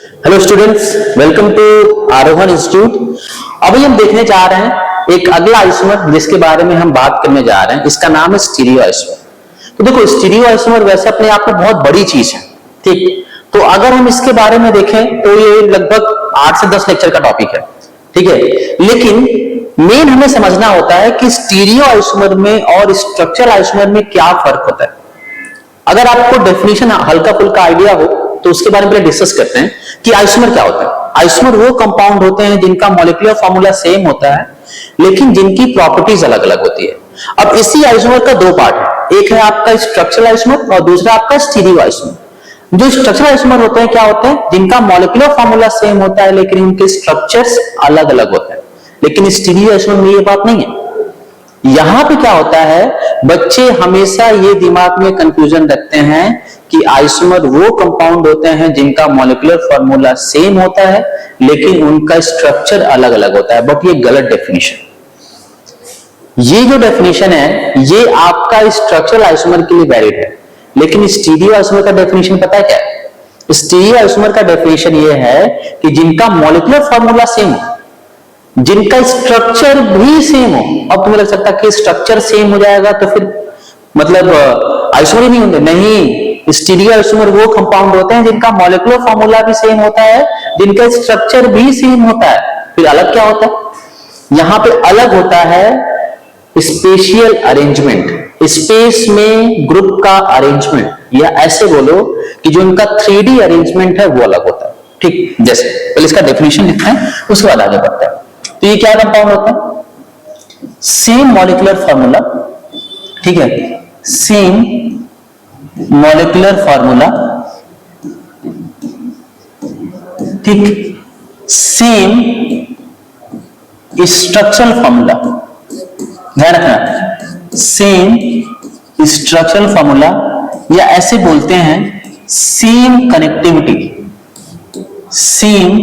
Hello students, welcome to Aarohan institute. अभी हम देखने जा रहे हैं एक अगला आइसोमर जिसके बारे में हम बात करने जा रहे हैं। इसका नाम है स्टीरियो आइसोमर। तो देखो, स्टीरियो आइसोमर वैसे अपने आप में बहुत बड़ी चीज है, ठीक। तो अगर हम इसके बारे में देखें तो ये लगभग 8 से 10 लेक्चर का टॉपिक है, ठीक है। लेकिन मेन हमें समझना होता है कि स्टीरियो आइसोमर में और स्ट्रक्चरल आइसोमर में क्या फर्क होता है। अगर आपको डेफिनेशन हल्का फुल्का आइडिया हो तो उसके बारे में डिस्कस करते हैं कि आइसोमर क्या होता है। आइसोमर वो कंपाउंड होते हैं जिनका मॉलिक्यूलर फॉर्मूला सेम होता है लेकिन जिनकी प्रॉपर्टीज अलग अलग होती है। अब इसी आइसोमर का दो पार्ट है, एक है आपका स्ट्रक्चरल आइसोमर और दूसरा आपका स्टीरियो आइसोमर। जो स्ट्रक्चरल आइसोमर होते हैं क्या होते हैं, जिनका मॉलिक्यूलर फॉर्मूला सेम होता है लेकिन उनके स्ट्रक्चर्स अलग अलग होते हैं। लेकिन स्टीरियो आइसोमर में ये बात नहीं है। यहां पे क्या होता है, बच्चे हमेशा ये दिमाग में कंफ्यूजन रखते हैं कि आइसोमर वो कंपाउंड होते हैं जिनका मॉलिक्यूलर फॉर्मूला सेम होता है लेकिन उनका स्ट्रक्चर अलग अलग होता है। बट ये गलत डेफिनेशन। ये जो डेफिनेशन है ये आपका स्ट्रक्चरल आइसोमर के लिए वैलिड है, लेकिन स्टीरियो आइसोमर का डेफिनेशन पता है क्या है? स्टीरियो आइसोमर का डेफिनेशन ये है कि जिनका मॉलिक्यूलर फॉर्मूला सेम हो, जिनका स्ट्रक्चर भी सेम हो। अब तुम्हें लग सकता है कि स्ट्रक्चर सेम हो जाएगा तो फिर मतलब आइसोमर ही नहीं होंगे। नहीं, स्टीरियो आइसोमर वो कंपाउंड होते हैं जिनका मॉलिक्यूलर फॉर्मूला भी सेम होता है, जिनका स्ट्रक्चर भी सेम होता है। फिर अलग क्या होता है? यहां पे अलग होता है स्पेशियल अरेंजमेंट, स्पेस में ग्रुप का अरेंजमेंट, या ऐसे बोलो कि जो उनका 3D अरेंजमेंट है वो अलग होता है, ठीक। जैसे पहले इसका डेफिनेशन लिखते हैं उसके बाद आगे बढ़ते हैं। तो ये क्या कंपाउंड होता है? सेम मॉलिक्यूलर फॉर्मूला, ठीक है, सेम मॉलिक्यूलर फॉर्मूला, ठीक, सेम स्ट्रक्चरल फॉर्मूला। ध्यान रखना, सेम स्ट्रक्चरल फॉर्मूला, या ऐसे बोलते हैं सेम कनेक्टिविटी, सेम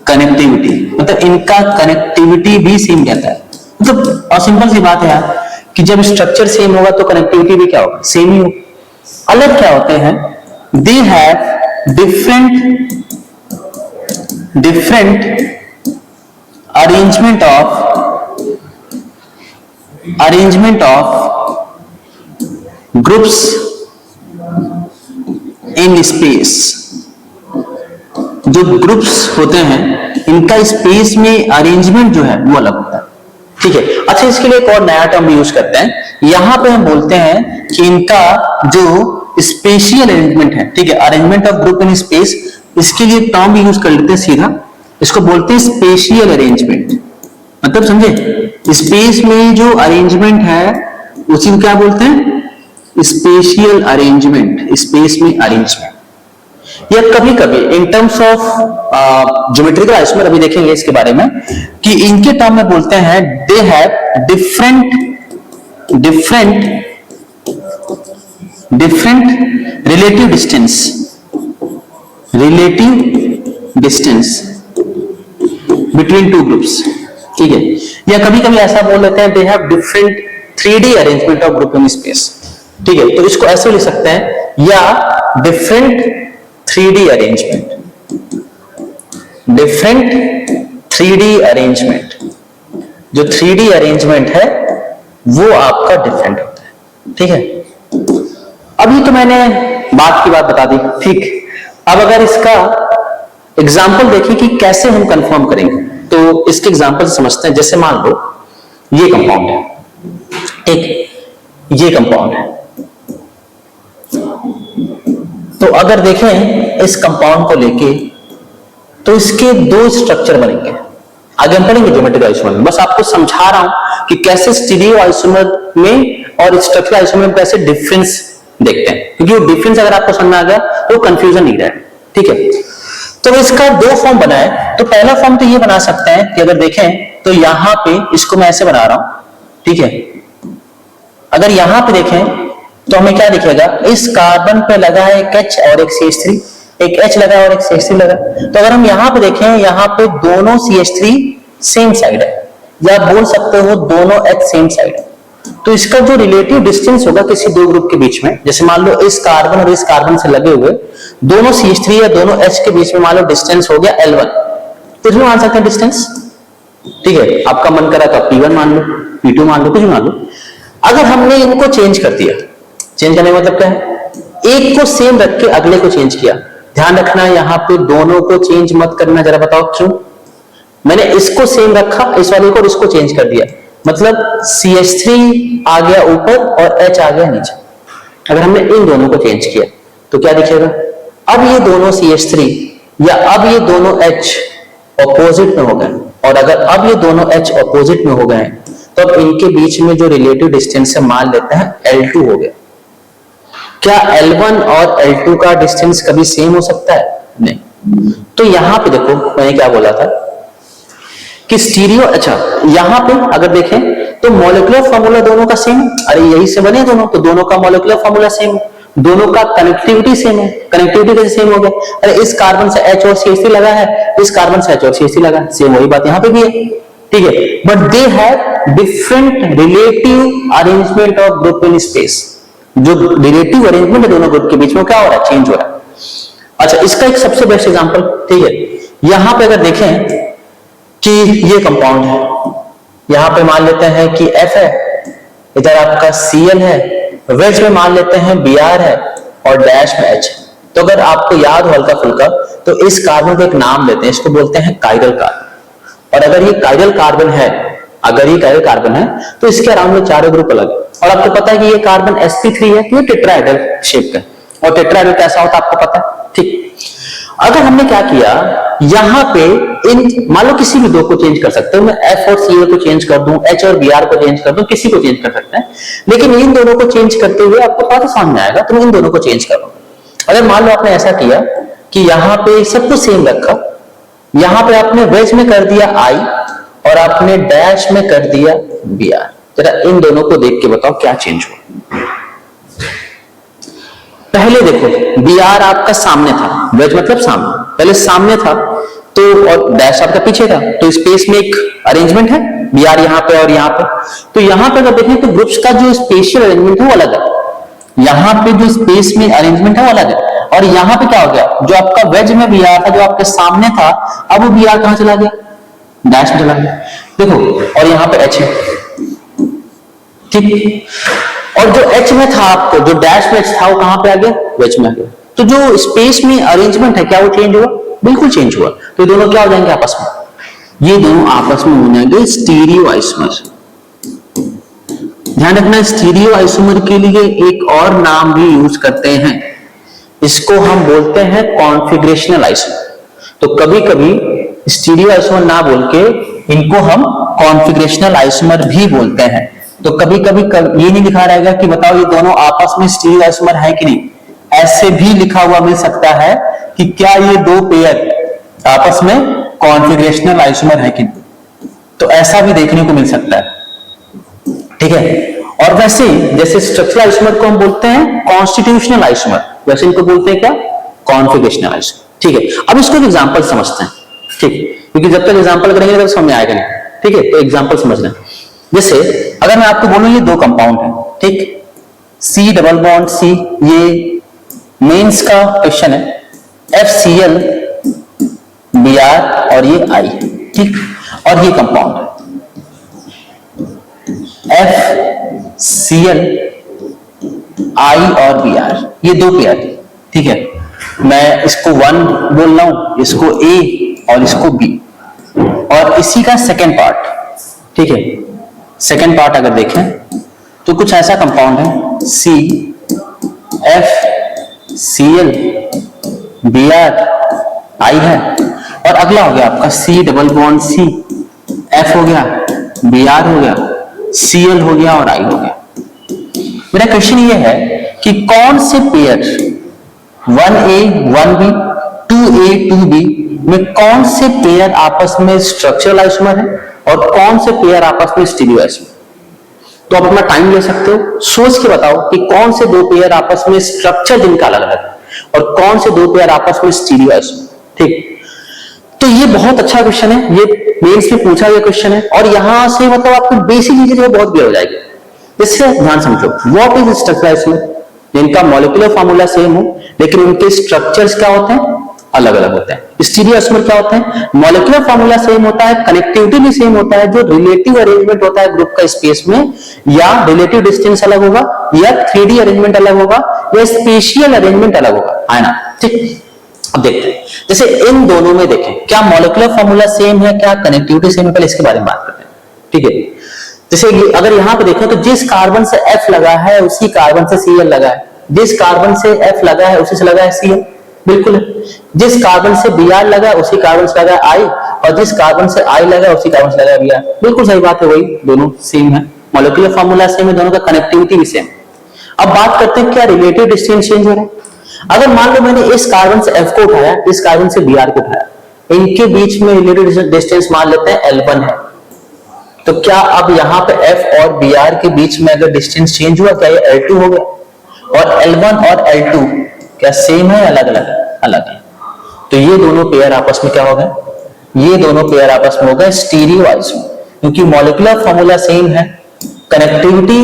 कनेक्टिविटी, मतलब इनका कनेक्टिविटी भी सेम रहता है। मतलब और सिंपल सी बात है यार कि जब स्ट्रक्चर सेम होगा तो कनेक्टिविटी भी क्या होगा, सेम ही होगा। अलग क्या होते हैं? They have different arrangement of groups in space. जो ग्रुप्स होते हैं इनका स्पेस में अरेंजमेंट जो है वो अलग होता है, ठीक है। अच्छा, इसके लिए एक और नया टर्म यूज करते हैं। यहां पे हम बोलते हैं कि इनका जो स्पेशियल अरेंजमेंट है, ठीक है, arrangement of group in space, इसके लिए टर्म भी यूज कर लेते हैं सीधा। इसको बोलते हैं स्पेशियल अरेंजमेंट। मतलब समझे, स्पेस में जो अरेंजमेंट है उसी को क्या बोलते हैं? स्पेशियल अरेंजमेंट, स्पेस में अरेंजमेंट। या कभी कभी in terms of geometrical isomer, अभी देखेंगे इसके बारे में कि इनके टर्म में बोलते हैं they have different relative distance between two groups, ठीक है। या कभी कभी ऐसा बोल लेते हैं they have different 3D arrangement of group in space, ठीक है। तो इसको ऐसे लिख सकते हैं, या डिफरेंट 3D अरेंजमेंट। जो 3D अरेंजमेंट है वो आपका डिफरेंट होता है, ठीक है। अभी तो मैंने बात की बात बता दी, ठीक। अब अगर इसका एग्जाम्पल देखें कि कैसे हम कंफर्म करेंगे, तो इसके एग्जाम्पल से समझते हैं। जैसे मान लो ये कंपाउंड है, ठीक, ये कंपाउंड है। तो अगर देखें इस कंपाउंड को लेके तो इसके दो स्ट्रक्चर बनेंगे। आगे हम पढ़ेंगे ज्योमेट्रिक आइसोमर में, बस आपको समझा रहा हूं कि कैसे स्टीरियो आइसोमर में और स्ट्रक्चरल आइसोमर में कैसे डिफरेंस देखते हैं, क्योंकि वो डिफरेंस अगर आपको समझ में आ गया तो कंफ्यूजन नहीं रहे, ठीक है। तो इसका दो फॉर्म बना है। तो पहला फॉर्म तो ये बना सकते हैं कि अगर देखें तो यहां पे इसको मैं ऐसे बना रहा हूं, ठीक है। अगर यहां पे देखें तो हमें क्या दिखेगा, इस कार्बन पे लगा है एक H और एक CH3, एक H लगा और एक CH3 लगा। तो अगर हम यहां पे देखें, यहां पे दोनों CH3 सेम साइड है, या बोल सकते हो दोनों H सेम साइड है। तो इसका जो रिलेटिव डिस्टेंस होगा किसी दो ग्रुप के बीच में, जैसे मान लो इस कार्बन और इस कार्बन से लगे हुए दोनों CH3 या दोनों H के बीच में मान लो डिस्टेंस हो गया L1, कुछ भी मान सकते हैं डिस्टेंस, ठीक है, आपका मन करा तो P1 मान लो, P2 मान लो, कुछ भी मान लो। अगर हमने इनको चेंज कर दिया, चेंज करने का मतलब क्या है, एक को सेम रख के अगले को चेंज किया। ध्यान रखना यहाँ पे दोनों को चेंज मत करना, जरा बताओ क्यों। मैंने इसको सेम रखा, इस वाले को, और इसको चेंज कर दिया, मतलब CH3 आ गया ऊपर और H आ गया नीचे। अगर हमने इन दोनों को चेंज किया तो क्या दिखेगा, अब ये दोनों CH3 या अब ये दोनों H ऑपोजिट में हो गए, और अगर अब ये दोनों H ऑपोजिट में हो गए तो अब इनके बीच में जो रिलेटिव डिस्टेंस है मान लेते हैं L2 हो गया। क्या L1 और L2 का डिस्टेंस कभी सेम हो सकता है? नहीं। तो यहां पे देखो मैंने क्या बोला था कि स्टीरियो, अच्छा यहां पे अगर देखें तो मॉलिक्यूलर फॉर्मूला दोनों का सेम है, अरे यही से बने दोनों, तो दोनों का मॉलिक्यूलर फॉर्मूला सेम है, दोनों का कनेक्टिविटी सेम है। कनेक्टिविटी कैसे सेम हो गया, अरे इस कार्बन से H और CH3 लगा है, इस कार्बन से H और CH3 लगा है, सेम वही बात यहां पे भी है, ठीक है, but they have different relative arrangement of group in space. जो रिलेटिव अरेंजमेंट है दोनों ग्रुप के बीच में क्या हो रहा है, चेंज हो रहा है। अच्छा इसका एक सबसे बेस्ट एग्जांपल, ठीक है, यहां पे अगर देखें कि ये कंपाउंड है, यहां पे मान लेते हैं कि F है, इधर आपका Cl है, वेज में मान लेते हैं Br है और डैश में H। तो अगर आपको याद हो हल्का फुल्का तो इस कार्बन को एक नाम देते हैं, इसको बोलते हैं काइरल कार्बन। और अगर ये काइरल कार्बन है, अगर ये काइरल कार्बन है तो इसके अराउंड में चारों ग्रुप अलग है। और आपको पता है कि ये कार्बन sp3 है, तो ये टेट्राहेड्रल शेप का, और टेट्राहेड्रल कैसा होता है आपको पता है, ठीक। अगर हमने क्या किया, यहां पे इन मान लो किसी भी दो को चेंज कर सकते हो, मैं F और Cl को चेंज कर दूं, H और Br को चेंज कर दूं, किसी को चेंज कर सकते हैं, लेकिन इन दोनों को चेंज करते हुए आपको पता समझ आएगा, तुम इन दोनों को चेंज करो। अगर मान लो आपने ऐसा किया कि यहां पे सब कुछ सेम रखा, यहां पे आपने वेज में कर दिया I और आपने डैश में कर दिया Br, जरा इन दोनों को देख के बताओ क्या चेंज हुआ। पहले देखो Br आपका सामने था, वेज मतलब सामने, पहले सामने था तो, और डैश आपका पीछे था, तो स्पेस में एक अरेंजमेंट है, Br यहाँ पे और यहाँ पे। तो यहाँ पे अगर देखें तो ग्रुप्स का जो स्पेशियल अरेंजमेंट है वो अलग है, यहाँ पे जो स्पेस में अरेंजमेंट है वो अलग है। और यहाँ पे क्या हो गया, जो आपका वेज में Br था, जो आपके सामने था, अब वो Br कहां चला गया, डैश में चला गया, देखो, और यहाँ पे H है, ठीक। और जो H में था आपको, जो डैश में H था वो कहां पे आ गया, वेज में आ गया। तो जो स्पेस में अरेंजमेंट है क्या वो चेंज हुआ, बिल्कुल चेंज हुआ। तो ये दोनों क्या हो जाएंगे आपस में, ये दोनों आपस में हो जाएंगे स्टीरियो आइसोमर। ध्यान रखना स्टीरियो आइसोमर के लिए एक और नाम भी यूज करते हैं, इसको हम बोलते हैं कॉन्फिगरेशनल आइसोमर। तो कभी कभी स्टीरियो आइसोमर ना बोल के इनको हम कॉन्फिगरेशनल आइसोमर भी बोलते हैं। तो कभी कभी ये नहीं लिखा रहेगा कि बताओ ये दोनों आपस में स्टीरियो आइसोमर है कि नहीं, ऐसे भी लिखा हुआ मिल सकता है कि क्या ये दो पेयर आपस में कॉन्फिगरेशनल आइसोमर है कि नहीं, तो ऐसा भी देखने को मिल सकता है, ठीक है। और वैसे जैसे स्ट्रक्चरल आइसोमर को हम बोलते हैं कॉन्स्टिट्यूशनल आइसोमर, वैसे इनको बोलते हैं क्या, कॉन्फिगरेशनल आइसोमर, ठीक है। अब इसको एक एग्जांपल समझते हैं, ठीक है, क्योंकि जब तक एग्जांपल करेंगे तब समझ में आएगा नहीं, ठीक है। तो एग्जांपल समझना, जैसे अगर मैं आपको बोलूं ये दो कंपाउंड है, ठीक, C डबल बॉन्ड C, ये मेंस का क्वेश्चन है, FCl Br और ये I, ठीक, और ये कंपाउंड है FCl I और Br, ये दो पेयर, ठीक है। मैं इसको 1 बोल रहा हूं, इसको A और इसको B, और इसी का सेकेंड पार्ट, ठीक है। सेकेंड पार्ट अगर देखें तो कुछ ऐसा कंपाउंड है C FCl Br I है, और अगला हो गया आपका C double bond C, F हो गया, Br हो गया, Cl हो गया और I हो गया। मेरा क्वेश्चन ये है कि कौन से pair 1A 1B 2A 2B में कौन से पेयर आपस में स्ट्रक्चरल आइसोमर है और कौन से पेयर आपस में स्टीरियो आइसोमर। तो आप अपना टाइम ले सकते हो, सोच के बताओ कि कौन से दो पेयर आपस में स्ट्रक्चर जिनका अलग अलग है और कौन से दो पेयर आपस में स्टीरियो आइसोमर, ठीक। तो ये बहुत अच्छा क्वेश्चन है, ये मेंस में पूछा गया क्वेश्चन है, और यहां से मतलब आपको बेसिक चीजें जो बहुत क्लियर हो जाएगी। इससे ध्यान समझो, व्हाट इज स्ट्रक्चरल आइसोमर, जिनका मॉलिक्यूलर फॉर्मूला सेम हो लेकिन उनके स्ट्रक्चर्स क्या होते हैं, अलग अलग होते हैं। स्टीरियो आइसोमर क्या होते हैं, मॉलिक्यूलर फॉर्मूला सेम होता है, कनेक्टिविटी भी सेम होता है, जो रिलेटिव अरेंजमेंट होता है ग्रुप का स्पेस में, या रिलेटिव डिस्टेंस अलग होगा, या 3D अरेंजमेंट अलग होगा, या स्पेशियल अरेंजमेंट अलग होगा, है ना। ठीक, अब देखते हैं, जैसे इन दोनों में देखें, क्या मॉलिक्यूलर फॉर्मूला सेम है, क्या कनेक्टिविटी सेम है, पहले इसके बारे में बात करते हैं। ठीक है, जैसे अगर यहां पे देखें तो जिस कार्बन से F लगा है उसी कार्बन से Cl लगा है, जिस कार्बन से F लगा है उसी से लगा है Cl, बिल्कुल है। जिस कार्बन से Br लगा है उसी कार्बन से लगा है I, और जिस कार्बन से I लगा है उसी कार्बन से लगा है Br, बिल्कुल सही बात है, वही दोनों सेम है, मॉलिक्यूलर फॉर्मूला सेम है, दोनों का कनेक्टिविटी भी सेम। अब बात करते हैं क्या रिलेटिव डिस्टेंस चेंज हो रहा है। अगर मान लो मैंने इस कार्बन से F को उठाया, इस कार्बन से Br को उठाया, इनके बीच में रिलेटिव डिस्टेंस मान लेते हैं L1 है, तो क्या अब यहां पे F और Br के बीच में अगर डिस्टेंस चेंज हुआ, क्या ये L2 हो गया, और L1 और L2 क्या सेम है, अलग अलग है, अलग है। तो ये दोनों पेयर आपस में क्या हो गए, ये दोनों पेयर आपस में हो गए स्टीरियो आइसोमर, क्योंकि मॉलिक्यूलर फॉर्मूला सेम है, कनेक्टिविटी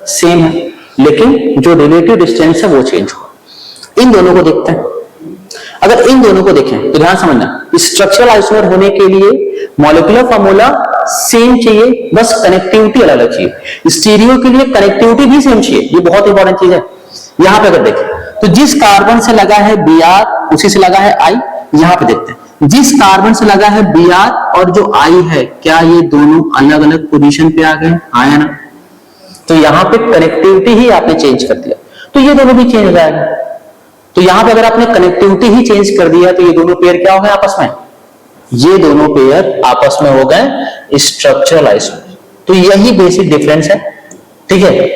सेम है, लेकिन जो रिलेटिव डिस्टेंस है वो चेंज हुआ। इन दोनों को देखते हैं, अगर इन दोनों को देखें तो ध्यान समझना, स्ट्रक्चरल आइसोमर होने के लिए मॉलिक्यूलर फॉर्मूला सेम चाहिए, बस कनेक्टिविटी अलग अलग चाहिए। स्टीरियो के लिए कनेक्टिविटी भी सेम चाहिए, ये बहुत इंपॉर्टेंट चीज है। यहां पे अगर देखें तो जिस कार्बन से लगा है Br उसी से लगा है I, यहां पे देखते हैं जिस कार्बन से लगा है Br और जो I है, क्या ये दोनों अलग अलग पोजीशन पे आ गए, आया ना। तो यहां पे कनेक्टिविटी ही आपने चेंज कर दिया, तो ये दोनों भी चेंज हो जाएगा। तो यहां पे अगर आपने कनेक्टिविटी ही चेंज कर दिया तो ये दोनों पेयर क्या हो गए आपस में, ये दोनों पेयर आपस में हो गए स्ट्रक्चरल आइसोमर। तो यही बेसिक डिफरेंस है, ठीक है।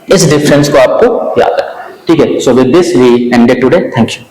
इस डिफरेंस को आपको याद रखना, ठीक है। So with this we ended today, thank you.